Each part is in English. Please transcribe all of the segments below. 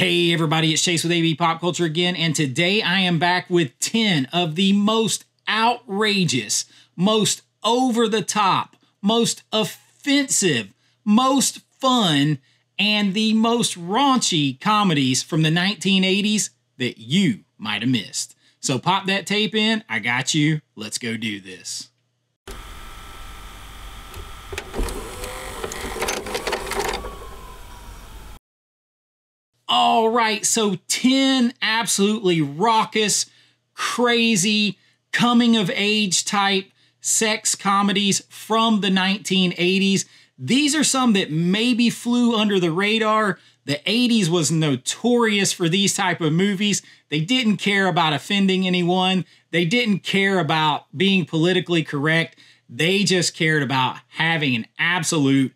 Hey everybody, it's Chase with AVA Pop Culture again, and today I am back with 10 of the most outrageous, most over-the-top, most offensive, most fun, and the most raunchy comedies from the 1980s that you might have missed. So pop that tape in, I got you, let's go do this. All right, so 10 absolutely raucous, crazy, coming-of-age type sex comedies from the 1980s. These are some that maybe flew under the radar. The 80s was notorious for these type of movies. They didn't care about offending anyone. They didn't care about being politically correct. They just cared about having an absolute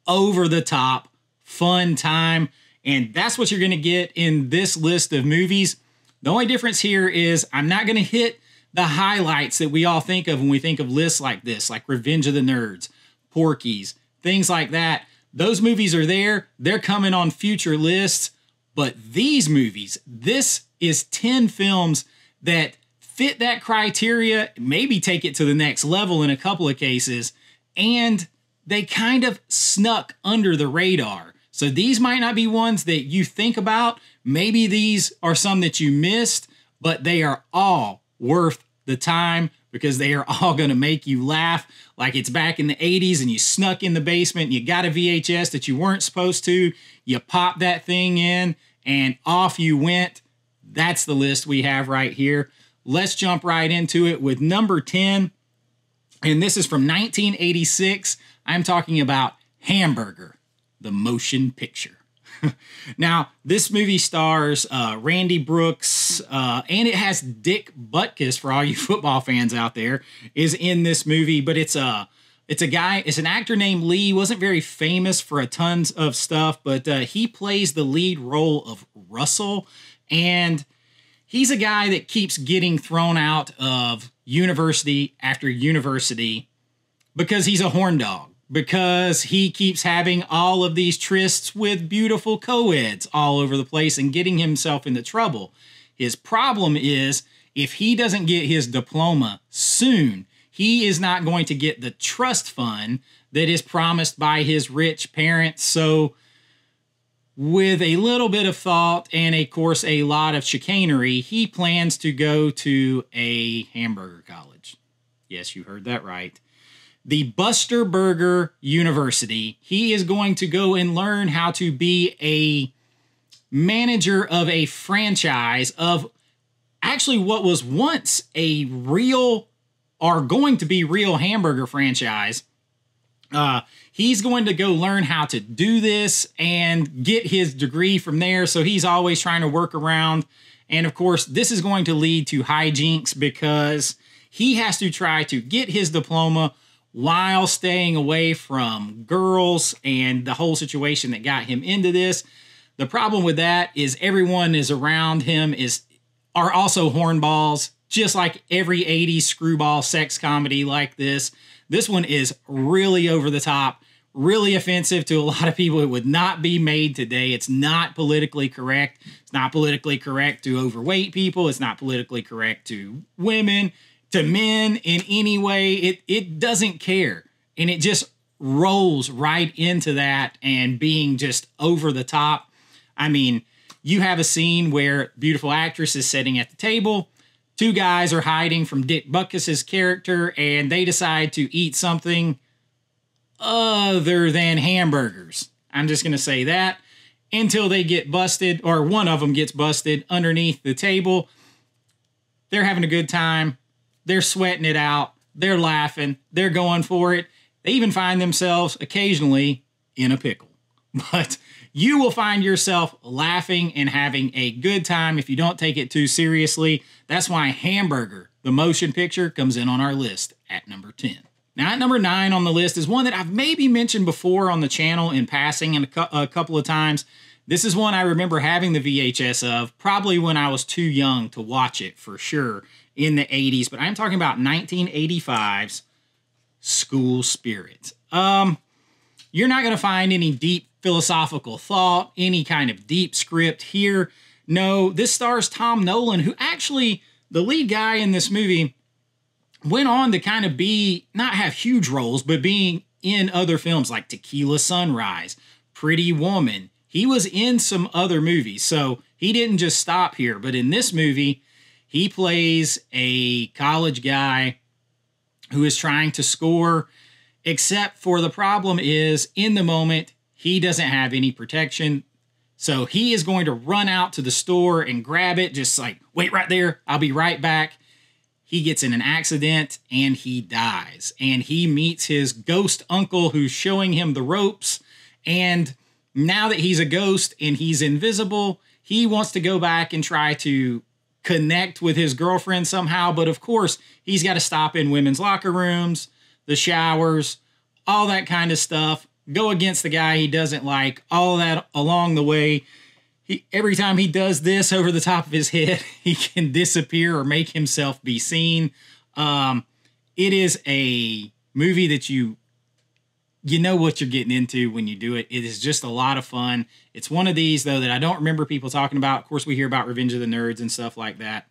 over-the-top fun time. And that's what you're going to get in this list of movies. The only difference here is I'm not going to hit the highlights that we all think of when we think of lists like this, like Revenge of the Nerds, Porky's, things like that. Those movies are there. They're coming on future lists. But these movies, this is 10 films that fit that criteria, maybe take it to the next level in a couple of cases, and they kind of snuck under the radar. So these might not be ones that you think about. Maybe these are some that you missed, but they are all worth the time because they are all going to make you laugh like it's back in the 80s and you snuck in the basement and you got a VHS that you weren't supposed to. You popped that thing in and off you went. That's the list we have right here. Let's jump right into it with number 10. And this is from 1986. I'm talking about Hamburger, the motion picture. Now, this movie stars Randy Brooks, and it has Dick Butkus, for all you football fans out there, is in this movie. But it's an actor named Lee. Wasn't very famous for a tons of stuff, but he plays the lead role of Russell, and he's a guy that keeps getting thrown out of university after university because he's a horn dog. Because he keeps having all of these trysts with beautiful co-eds all over the place and getting himself into trouble. His problem is, if he doesn't get his diploma soon, he is not going to get the trust fund that is promised by his rich parents. So with a little bit of thought and, of course, a lot of chicanery, he plans to go to a hamburger college. Yes, you heard that right. The Buster Burger University. He is going to go and learn how to be a manager of a franchise of actually what was once a real or going to be real hamburger franchise. He's going to go learn how to do this and get his degree from there. So he's always trying to work around. And of course, this is going to lead to hijinks because he has to try to get his diploma while staying away from girls and the whole situation that got him into this. The problem with that is everyone is around him are also hornballs, just like every 80s screwball sex comedy like this. This one is really over the top, really offensive to a lot of people. It would not be made today. It's not politically correct. It's not politically correct to overweight people. It's not politically correct to women, to men in any way. It doesn't care. And it just rolls right into that and being just over the top. I mean, you have a scene where beautiful actress is sitting at the table. Two guys are hiding from Dick Butkus's character, and they decide to eat something other than hamburgers. I'm just going to say that until they get busted, or one of them gets busted underneath the table. They're having a good time. They're sweating it out. They're laughing. They're going for it. They even find themselves occasionally in a pickle. But you will find yourself laughing and having a good time if you don't take it too seriously. That's why Hamburger, the motion picture, comes in on our list at number 10. Now, at number 9 on the list is one that I've maybe mentioned before on the channel in passing and a couple of times. This is one I remember having the VHS of, probably when I was too young to watch it for sure in the 80s. But I'm talking about 1985's School Spirit. You're not going to find any deep philosophical thought, any kind of deep script here. No, this stars Tom Nolan, who actually, the lead guy in this movie, went on to kind of not have huge roles, but being in other films like Tequila Sunrise, Pretty Woman. He was in some other movies, so he didn't just stop here. But in this movie, he plays a college guy who is trying to score, except for the problem is, in the moment, he doesn't have any protection. So he is going to run out to the store and grab it, just like, wait right there, I'll be right back. He gets in an accident and he dies. And he meets his ghost uncle who's showing him the ropes. And now that he's a ghost and he's invisible, he wants to go back and try to connect with his girlfriend somehow. But of course, he's got to stop in women's locker rooms, the showers, all that kind of stuff. Go against the guy he doesn't like, all that along the way. Every time he does this over the top of his head, he can disappear or make himself be seen. It is a movie that you know what you're getting into when you do it. It is just a lot of fun. It's one of these, though, that I don't remember people talking about. Of course, we hear about Revenge of the Nerds and stuff like that.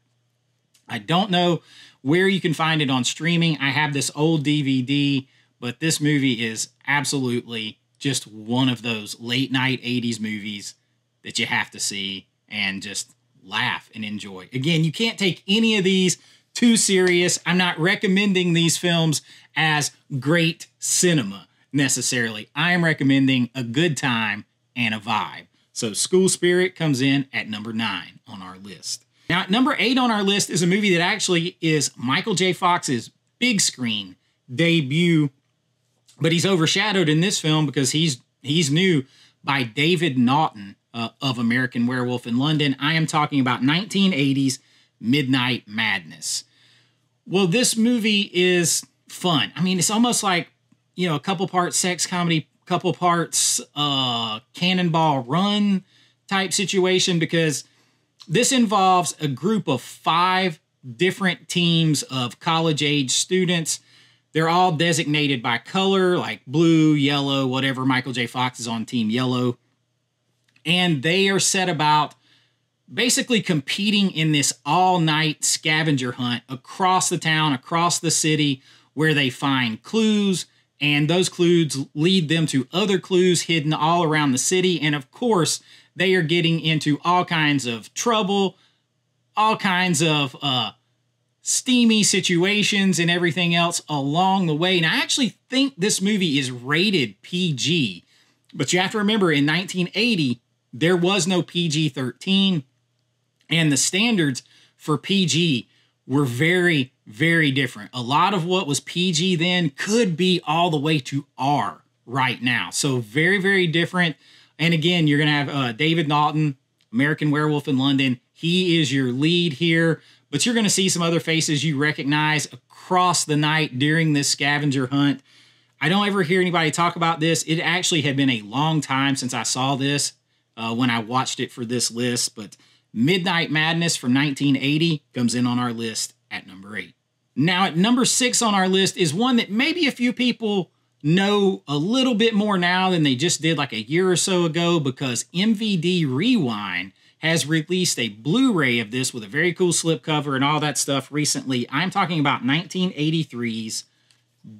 I don't know where you can find it on streaming. I have this old DVD, but this movie is absolutely just one of those late night 80s movies that you have to see and just laugh and enjoy. Again, you can't take any of these too serious. I'm not recommending these films as great cinema necessarily. I am recommending a good time and a vibe. So School Spirit comes in at number 9 on our list. Now, at number 8 on our list is a movie that actually is Michael J. Fox's big screen debut, but he's overshadowed in this film because he's new by David Naughton of American Werewolf in London. I am talking about 1980's Midnight Madness. Well, this movie is fun. I mean, it's almost like, a couple parts sex comedy, couple parts Cannonball Run type situation, because this involves a group of 5 different teams of college-age students. They're all designated by color, like blue, yellow, whatever. Michael J. Fox is on Team Yellow. And they are set about basically competing in this all-night scavenger hunt across the town, across the city, where they find clues, and those clues lead them to other clues hidden all around the city. And of course, they are getting into all kinds of trouble, all kinds of steamy situations and everything else along the way. And I actually think this movie is rated PG, but you have to remember, in 1980, there was no PG-13, and the standards for PG were very, very different. A lot of what was PG then could be all the way to R right now. So very, very different. And again, you're going to have David Naughton, American Werewolf in London. He is your lead here, but you're going to see some other faces you recognize across the night during this scavenger hunt. I don't ever hear anybody talk about this. It actually had been a long time since I saw this when I watched it for this list, but Midnight Madness from 1980 comes in on our list at number 8. Now, at number 6 on our list is one that maybe a few people know a little bit more now than they just did like a year or so ago, because MVD Rewind has released a Blu-ray of this with a very cool slipcover and all that stuff recently. I'm talking about 1983's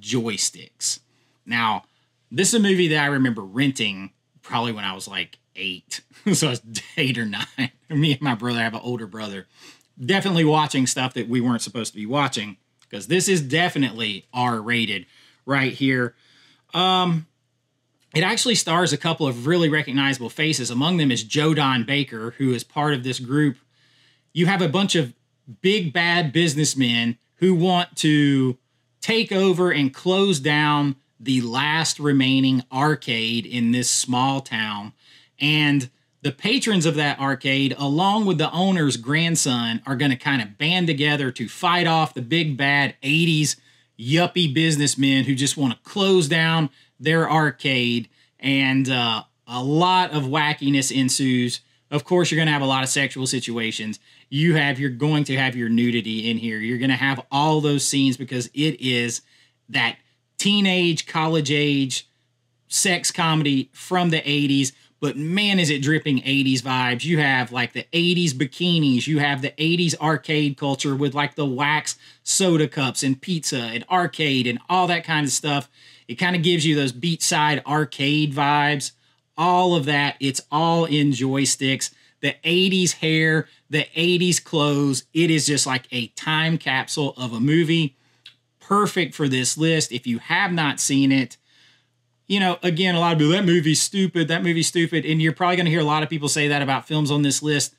Joysticks. Now, this is a movie that I remember renting probably when I was like 8. So I was 8 or 9. Me and my brother, I have an older brother, definitely watching stuff that we weren't supposed to be watching, because this is definitely R-rated right here. It actually stars a couple of really recognizable faces. Among them is Joe Don Baker, who is part of this group. You have a bunch of big bad businessmen who want to take over and close down the last remaining arcade in this small town. And the patrons of that arcade, along with the owner's grandson, are going to kind of band together to fight off the big bad 80s yuppie businessmen who just want to close down their arcade. And a lot of wackiness ensues. Of course, you're going to have a lot of sexual situations. You're going to have your nudity in here. You're going to have all those scenes because it is that teenage, college age sex comedy from the 80s, but man, is it dripping 80s vibes. You have like the 80s bikinis, you have the 80s arcade culture with like the wax soda cups and pizza and arcade and all that kind of stuff. It kind of gives you those beachside arcade vibes. All of that, it's all in joysticks. The 80s hair, the 80s clothes. It is just like a time capsule of a movie. Perfect for this list. If you have not seen it, you know, again, a lot of people, that movie's stupid, that movie's stupid. And you're probably going to hear a lot of people say that about films on this list.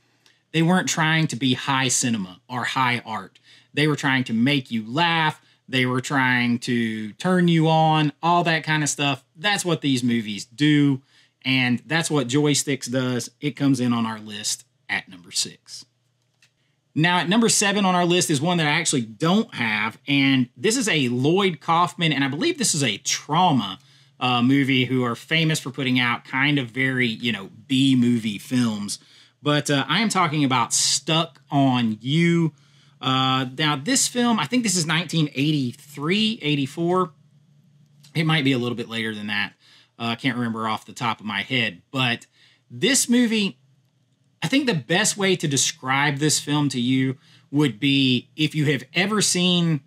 They weren't trying to be high cinema or high art. They were trying to make you laugh. They were trying to turn you on, all that kind of stuff. That's what these movies do. And that's what Joysticks does. It comes in on our list at number 6. Now, at number 7 on our list is one that I actually don't have. And this is a Lloyd Kaufman, and I believe this is a Trauma movie, who are famous for putting out kind of very, you know, B-movie films. But I am talking about Stuck on You. Now, this film, I think this is 1983, 84. It might be a little bit later than that. I can't remember off the top of my head. But this movie, I think the best way to describe this film to you would be if you have ever seen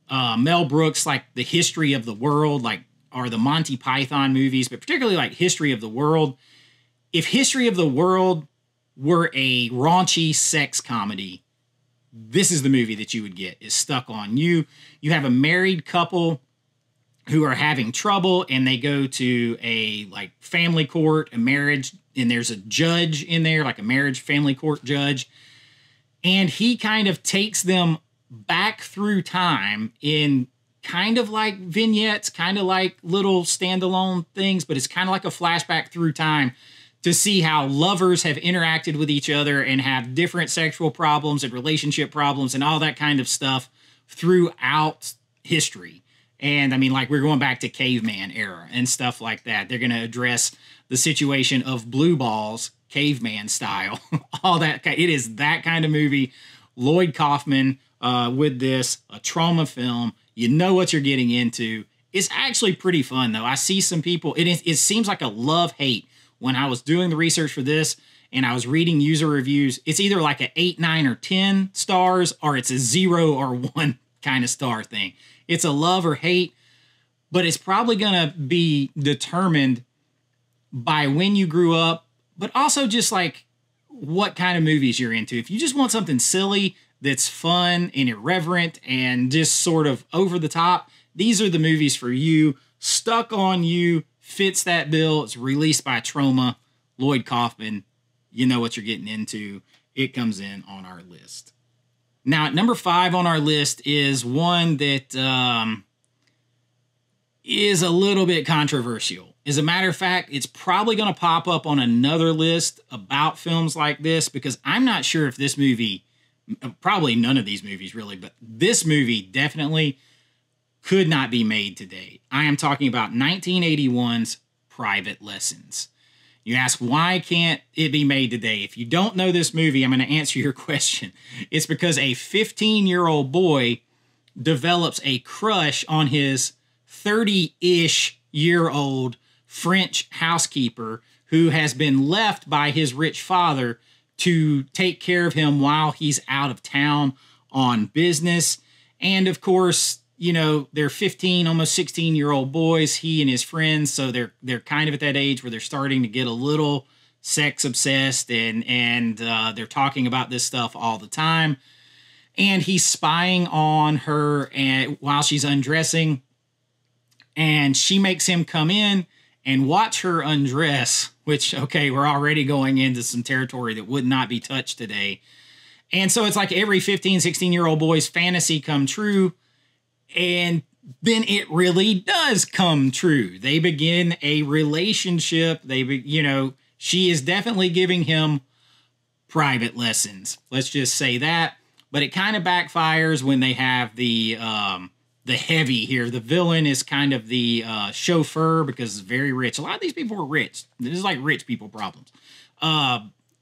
Mel Brooks, like The History of the World, like, or the Monty Python movies, but particularly like History of the World. If History of the World were a raunchy sex comedy, this is the movie that you would get, is Stuck on You. You have a married couple who are having trouble, and they go to a like family court, a marriage, and there's a judge in there, like a marriage family court judge. And he kind of takes them back through time in kind of like vignettes, kind of like little standalone things, but it's kind of like a flashback through time to see how lovers have interacted with each other and have different sexual problems and relationship problems and all that kind of stuff throughout history. And I mean, like, we're going back to caveman era and stuff like that. They're going to address the situation of blue balls, caveman style, all that. It is that kind of movie. Lloyd Kaufman with this, a trauma film. You know what you're getting into. It's actually pretty fun, though. I see some people, it seems like a love-hate. When I was doing the research for this and I was reading user reviews, it's either like an 8, 9, or 10 stars, or it's a 0 or 1 kind of star thing. It's a love or hate, but it's probably going to be determined by when you grew up, but also just like what kind of movies you're into. If you just want something silly that's fun and irreverent and just sort of over the top, these are the movies for you. Stuck on You fits that bill. It's released by Troma, Lloyd Kaufman. You know what you're getting into. It comes in on our list. Now, at number 5 on our list is one that is a little bit controversial. As a matter of fact, it's probably going to pop up on another list about films like this, because I'm not sure if this movie, probably none of these movies really, but this movie definitely could not be made today. I am talking about 1981's Private Lessons. You ask, why can't it be made today? If you don't know this movie, I'm going to answer your question. It's because a 15-year-old boy develops a crush on his 30-ish year old French housekeeper who has been left by his rich father to take care of him while he's out of town on business. And of course, you know, they're 15, almost 16-year-old boys, he and his friends, so they're kind of at that age where they're starting to get a little sex obsessed, and they're talking about this stuff all the time. And he's spying on her while she's undressing, and she makes him come in and watch her undress, which, okay, we're already going into some territory that would not be touched today. And so it's like every 15, 16-year-old boy's fantasy come true. And then it really does come true. They begin a relationship. She is definitely giving him private lessons. Let's just say that. But it kind of backfires when they have the heavy here. The villain is kind of the chauffeur, because it's very rich. A lot of these people are rich. This is like rich people problems.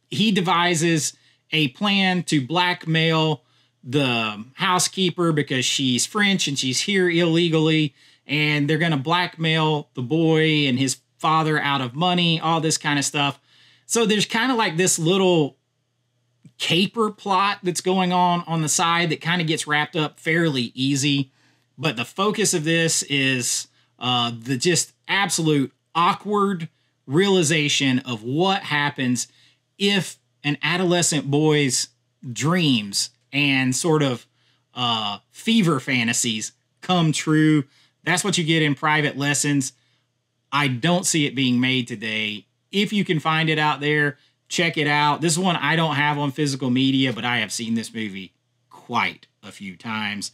He devises a plan to blackmail the housekeeper because she's French and she's here illegally, and they're going to blackmail the boy and his father out of money, all this kind of stuff. So there's kind of like this little caper plot that's going on the side that kind of gets wrapped up fairly easy. But the focus of this is the just absolute awkward realization of what happens if an adolescent boy's dreams and sort of fever fantasies come true. That's what you get in Private Lessons. I don't see it being made today. If you can find it out there, check it out. This is one I don't have on physical media, but I have seen this movie quite a few times.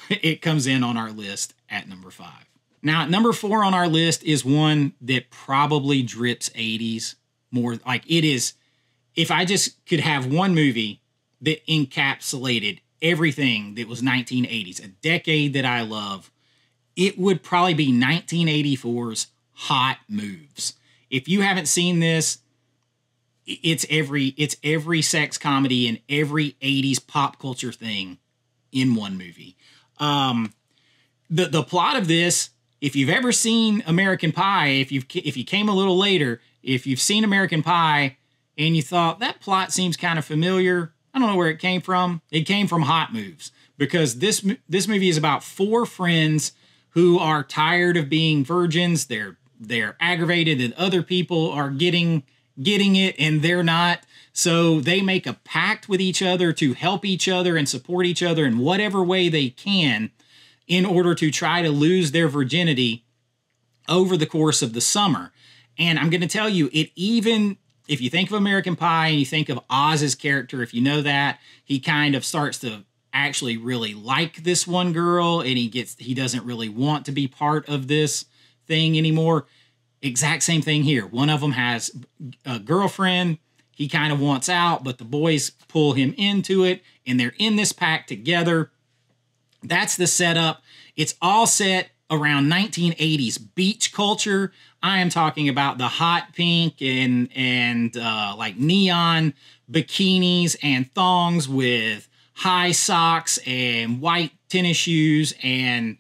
It comes in on our list at number 5. Now, at number 4 on our list is one that probably drips 80s more. Like, it is, if I just could have one movie that encapsulated everything that was 1980s, a decade that I love, it would probably be 1984's Hot Moves. If you haven't seen this, it's every sex comedy and every 80s pop culture thing in one movie. The plot of this, if you've ever seen American Pie, if you came a little later, if you've seen American Pie and you thought that plot seems kind of familiar, I don't know where it came from. It came from Hot Moves, because this movie is about 4 friends who are tired of being virgins. They're aggravated that other people are getting it and they're not. So they make a pact with each other to help each other and support each other in whatever way they can in order to try to lose their virginity over the course of the summer. And I'm going to tell you, it even, if you think of American Pie and you think of Oz's character, if you know that, he kind of starts to actually really like this one girl, and he doesn't really want to be part of this thing anymore. Exact same thing here. One of them has a girlfriend. He kind of wants out, but the boys pull him into it, and they're in this pact together. That's the setup. It's all set around 1980s beach culture. I am talking about the hot pink and like neon bikinis and thongs with high socks and white tennis shoes and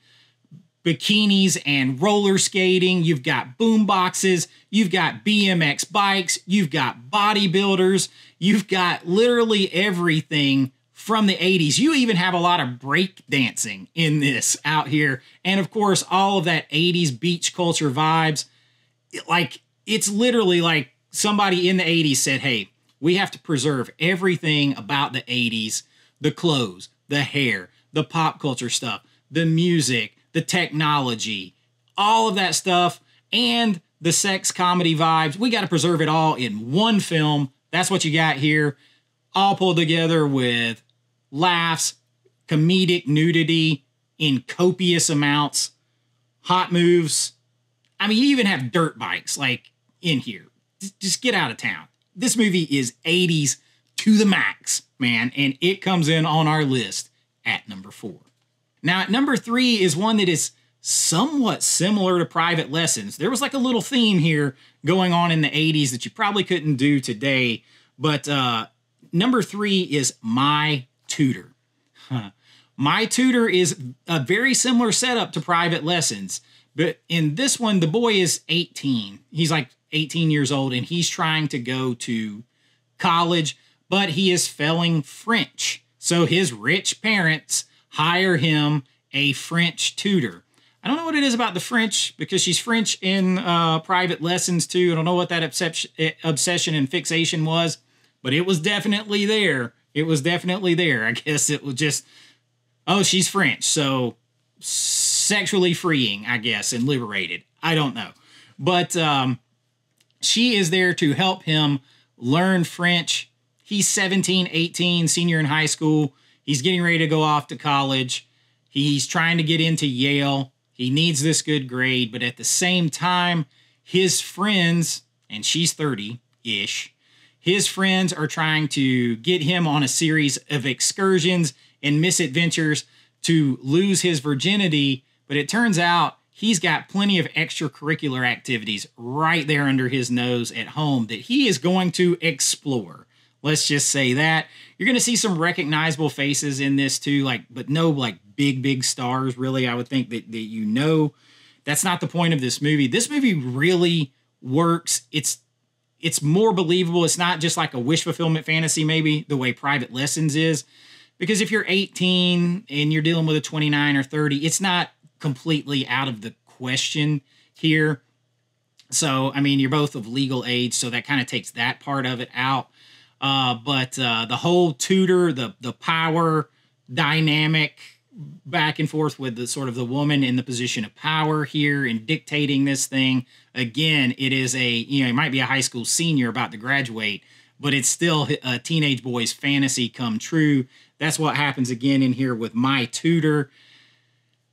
bikinis and roller skating. You've got boom boxes. You've got BMX bikes. You've got bodybuilders. You've got literally everything from the 80s. You even have a lot of break dancing in this out here. And of course, all of that 80s beach culture vibes. It's literally like somebody in the 80s said, hey, we have to preserve everything about the 80s, the clothes, the hair, the pop culture stuff, the music, the technology, all of that stuff, and the sex comedy vibes. We got to preserve it all in one film. That's what you got here, all pulled together with laughs, comedic nudity in copious amounts, Hot Moves. I mean, you even have dirt bikes like in here. Just get out of town. This movie is 80s to the max, man, and it comes in on our list at number 4. Now, at number 3 is one that is somewhat similar to Private Lessons. There was like a little theme here going on in the 80s that you probably couldn't do today, but number 3 is My Tutor. My Tutor is a very similar setup to Private Lessons, but in this one, the boy is 18. He's like 18 years old, and he's trying to go to college, but he is failing French. So his rich parents hire him a French tutor. I don't know what it is about the French, because she's French in Private Lessons too. I don't know what that obsession and fixation was, but it was definitely there. It was definitely there. I guess it was just, oh, she's French, so sexually freeing, I guess, and liberated. I don't know. But she is there to help him learn French. He's 17, 18, senior in high school. He's getting ready to go off to college. He's trying to get into Yale. He needs this good grade, but at the same time, his friends, and she's 30-ish, his friends are trying to get him on a series of excursions and misadventures to lose his virginity, but it turns out he's got plenty of extracurricular activities right there under his nose at home that he is going to explore. Let's just say that. You're going to see some recognizable faces in this too, but no big stars really. I would think that you know. That's not the point of this movie. This movie really works. It's more believable. It's not just like a wish fulfillment fantasy, maybe the way Private Lessons is. Because if you're 18 and you're dealing with a 29 or 30, it's not completely out of the question here. So, I mean, you're both of legal age, so that kind of takes that part of it out. But the whole tutor, the power dynamic back and forth with the sort of the woman in the position of power here and dictating this thing. Again, it is it might be a high school senior about to graduate, but it's still a teenage boy's fantasy come true. That's what happens again in here with My Tutor.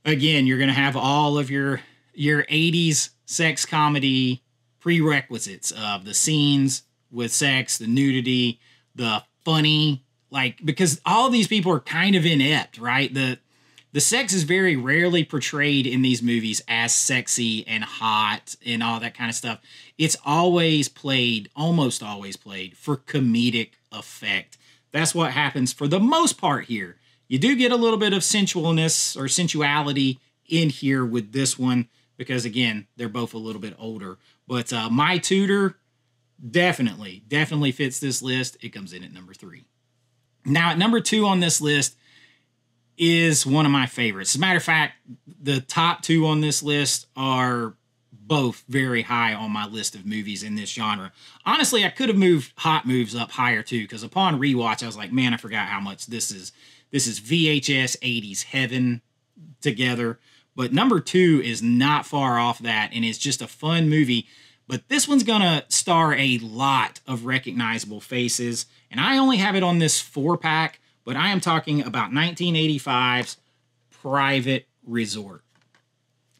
Again, you're going to have all of your 80s sex comedy prerequisites of the scenes with sex, the nudity, the funny, because all these people are kind of inept, right? The sex is very rarely portrayed in these movies as sexy and hot and all that kind of stuff. It's almost always played for comedic effect. That's what happens for the most part here. You do get a little bit of sensualness or sensuality in here with this one because, again, they're both a little bit older. But My Tutor definitely fits this list. It comes in at number 3. Now, at number 2 on this list is one of my favorites. As a matter of fact, the top 2 on this list are both very high on my list of movies in this genre. Honestly, I could have moved Hot Moves up higher too, because upon rewatch, I was like, man, I forgot how much this is VHS 80s heaven together. But number 2 is not far off that, and it's just a fun movie. But this one's gonna star a lot of recognizable faces, and I only have it on this 4-pack, but I am talking about 1985's Private Resort.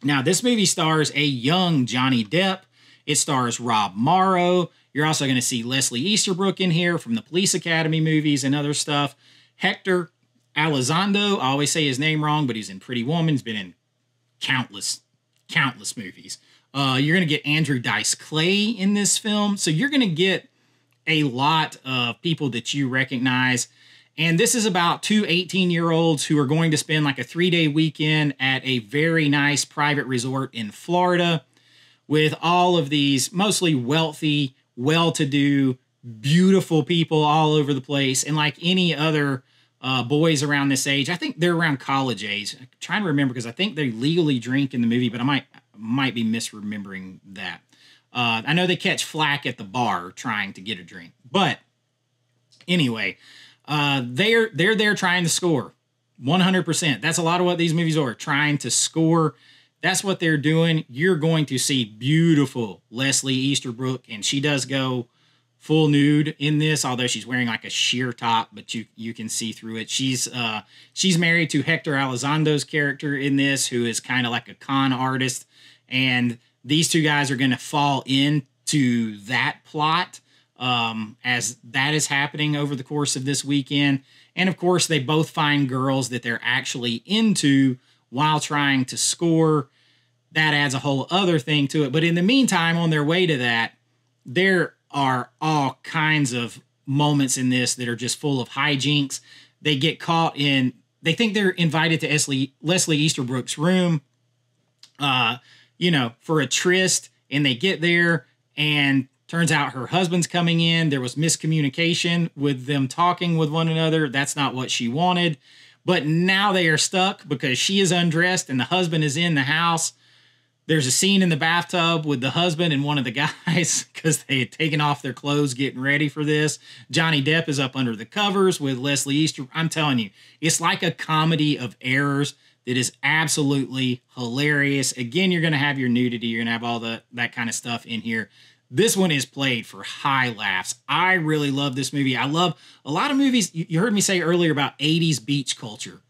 Now, this movie stars a young Johnny Depp. It stars Rob Morrow. You're also going to see Leslie Easterbrook in here from the Police Academy movies and other stuff. Hector Elizondo, I always say his name wrong, but he's in Pretty Woman. He's been in countless movies. You're going to get Andrew Dice Clay in this film. So you're going to get a lot of people that you recognize. And this is about 2 18-year-olds who are going to spend like a 3-day weekend at a very nice private resort in Florida with all of these mostly wealthy, well-to-do, beautiful people all over the place. And like any other boys around this age, I think they're around college age. I'm trying to remember because I think they legally drink in the movie, but I might be misremembering that. I know they catch flack at the bar trying to get a drink. But anyway... they're there trying to score 100%. That's a lot of what these movies are, trying to score. That's what they're doing. You're going to see beautiful Leslie Easterbrook, and she does go full nude in this, although she's wearing like a sheer top, but you can see through it. She's married to Hector Elizondo's character in this, who is kind of like a con artist, and these two guys are going to fall into that plot as that is happening over the course of this weekend. And of course, they both find girls that they're actually into while trying to score. That adds a whole other thing to it. But in the meantime, on their way to that, there are all kinds of moments in this that are just full of hijinks. They get caught they think they're invited to Leslie Easterbrook's room, for a tryst, and they get there and turns out her husband's coming in. There was miscommunication with them talking with one another. That's not what she wanted. But now they are stuck because she is undressed and the husband is in the house. There's a scene in the bathtub with the husband and one of the guys because they had taken off their clothes getting ready for this. Johnny Depp is up under the covers with Leslie Easterbrook. I'm telling you, it's like a comedy of errors that is absolutely hilarious. Again, you're going to have your nudity. You're going to have all that kind of stuff in here. This one is played for high laughs. I really love this movie. I love a lot of movies. You heard me say earlier about 80s beach culture.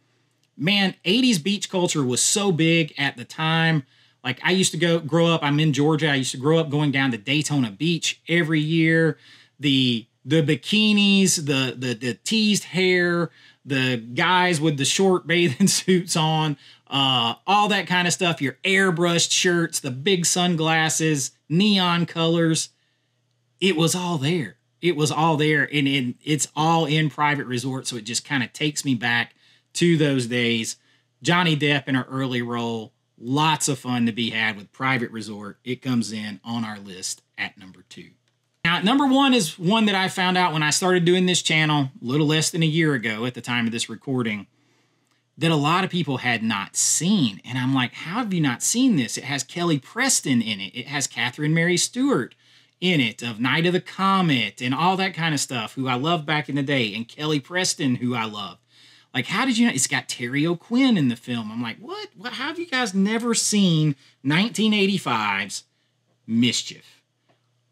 Man, 80s beach culture was so big at the time. Like I used to grow up, I'm in Georgia. I used to grow up going down to Daytona Beach every year. The bikinis, the teased hair, the guys with the short bathing suits on, all that kind of stuff, your airbrushed shirts, the big sunglasses, neon colors. It was all there. It was all there. And it's all in Private Resort. So it just kind of takes me back to those days. Johnny Depp in an early role. Lots of fun to be had with Private Resort. It comes in on our list at number 2. Now, number 1 is one that I found out when I started doing this channel a little less than a year ago at the time of this recording, that a lot of people had not seen. And I'm like, how have you not seen this? It has Kelly Preston in it. It has Catherine Mary Stewart in it, of Night of the Comet and all that kind of stuff, who I loved back in the day, and Kelly Preston, who I loved. Like, how did you know? It's got Terry O'Quinn in the film. I'm like, what? How have you guys never seen 1985's Mischief?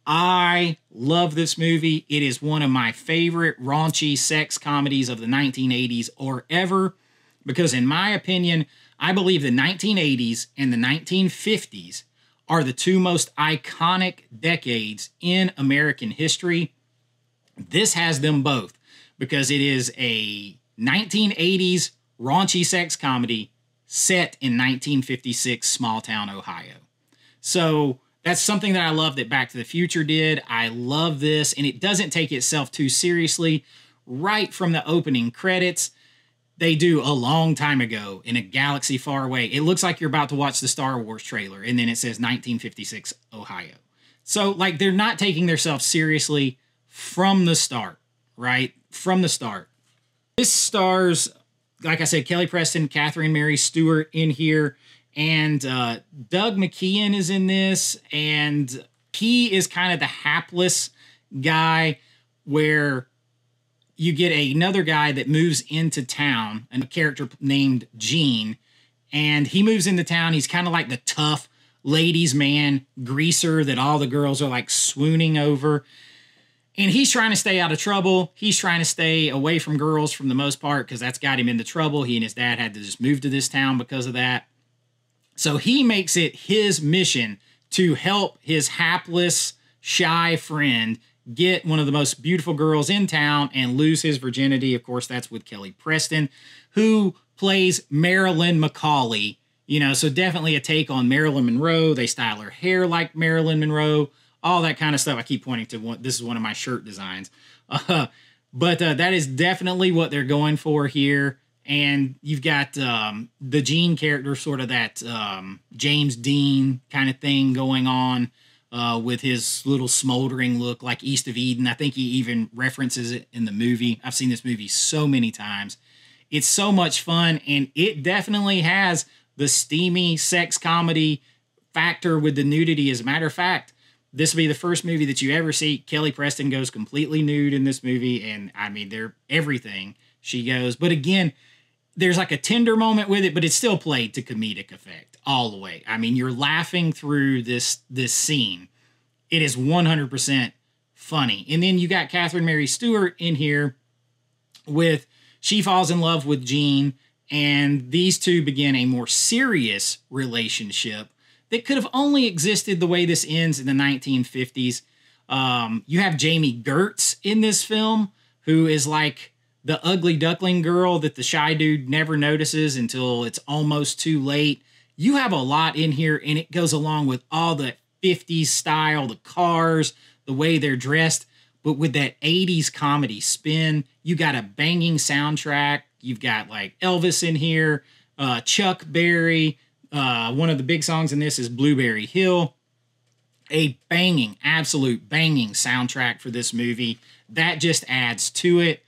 I love this movie. It is one of my favorite raunchy sex comedies of the 1980s or ever, because in my opinion, I believe the 1980s and the 1950s are the two most iconic decades in American history. This has them both because it is a 1980s raunchy sex comedy set in 1956 small town Ohio. So that's something that I love that Back to the Future did. I love this, and it doesn't take itself too seriously. Right from the opening credits, they do a long time ago in a galaxy far away. It looks like you're about to watch the Star Wars trailer, and then it says 1956 Ohio. So, like, they're not taking themselves seriously from the start, right? From the start. This stars, like I said, Kelly Preston, Catherine Mary Stewart in here, and Doug McKeon is in this, and he is kind of the hapless guy where you get another guy that moves into town, a character named Gene, and he moves into town. He's kind of like the tough ladies' man, greaser that all the girls are like swooning over. And he's trying to stay out of trouble. He's trying to stay away from girls for the most part because that's got him into trouble. He and his dad had to just move to this town because of that. So he makes it his mission to help his hapless, shy friend get one of the most beautiful girls in town and lose his virginity. Of course, that's with Kelly Preston, who plays Marilyn McCauley. You know, so definitely a take on Marilyn Monroe. They style her hair like Marilyn Monroe, all that kind of stuff. I keep pointing to one. This is one of my shirt designs. But that is definitely what they're going for here. And you've got the Gene character, sort of that James Dean kind of thing going on with his little smoldering look like East of Eden. I think he even references it in the movie. I've seen this movie so many times. It's so much fun, and it definitely has the steamy sex comedy factor with the nudity. As a matter of fact, this will be the first movie that you ever see. Kelly Preston goes completely nude in this movie, and I mean, they're everything she goes. But again, there's like a tender moment with it, but it's still played to comedic effect all the way. I mean, you're laughing through this scene. It is 100% funny. And then you got Catherine Mary Stewart in here with, she falls in love with Gene, and these two begin a more serious relationship that could have only existed the way this ends in the 1950s. You have Jamie Gertz in this film, who is like the ugly duckling girl that the shy dude never notices until it's almost too late. You have a lot in here, and it goes along with all the 50s style, the cars, the way they're dressed, but with that 80s comedy spin. You got a banging soundtrack. You've got like Elvis in here, Chuck Berry. One of the big songs in this is Blueberry Hill. A banging, absolute banging soundtrack for this movie. That just adds to it.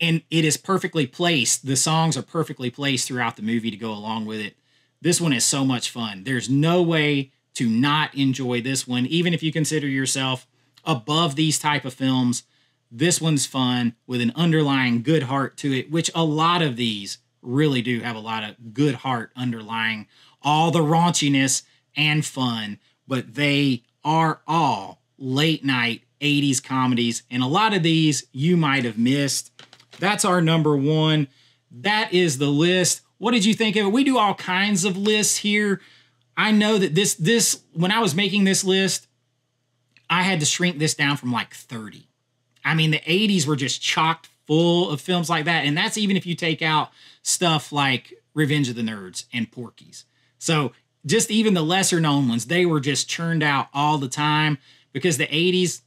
And it is perfectly placed. The songs are perfectly placed throughout the movie to go along with it. This one is so much fun. There's no way to not enjoy this one, even if you consider yourself above these type of films. This one's fun with an underlying good heart to it, which a lot of these really do have a lot of good heart underlying all the raunchiness and fun, but they are all late night 80s comedies, and a lot of these you might have missed. That's our number 1. That is the list. What did you think of it? We do all kinds of lists here. I know that this when I was making this list, I had to shrink this down from like 30. I mean, the 80s were just chocked full of films like that, and that's even if you take out stuff like Revenge of the Nerds and Porky's. So just even the lesser known ones, they were just churned out all the time because the 80s,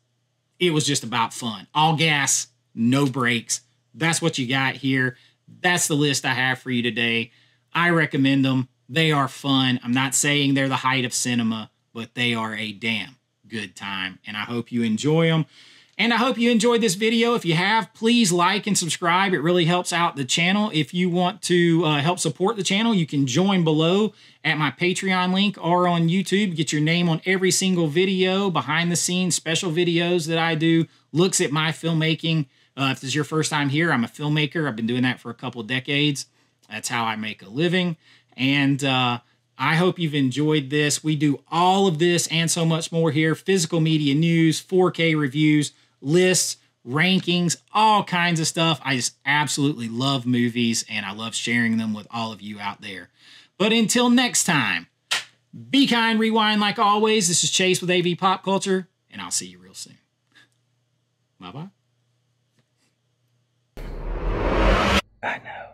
it was just about fun. All gas, no brakes. That's what you got here. That's the list I have for you today. I recommend them. They are fun. I'm not saying they're the height of cinema, but they are a damn good time, and I hope you enjoy them. And I hope you enjoyed this video. If you have, please like and subscribe. It really helps out the channel. If you want to help support the channel, you can join below at my Patreon link or on YouTube. Get your name on every single video, behind the scenes, special videos that I do, looks at my filmmaking. If this is your first time here, I'm a filmmaker. I've been doing that for a couple of decades. That's how I make a living. And I hope you've enjoyed this. We do all of this and so much more here. Physical media news, 4K reviews, lists, rankings, all kinds of stuff. I just absolutely love movies, and I love sharing them with all of you out there. But until next time, be kind, rewind like always. This is Chase with AV Pop Culture, and I'll see you real soon. Bye-bye. I know.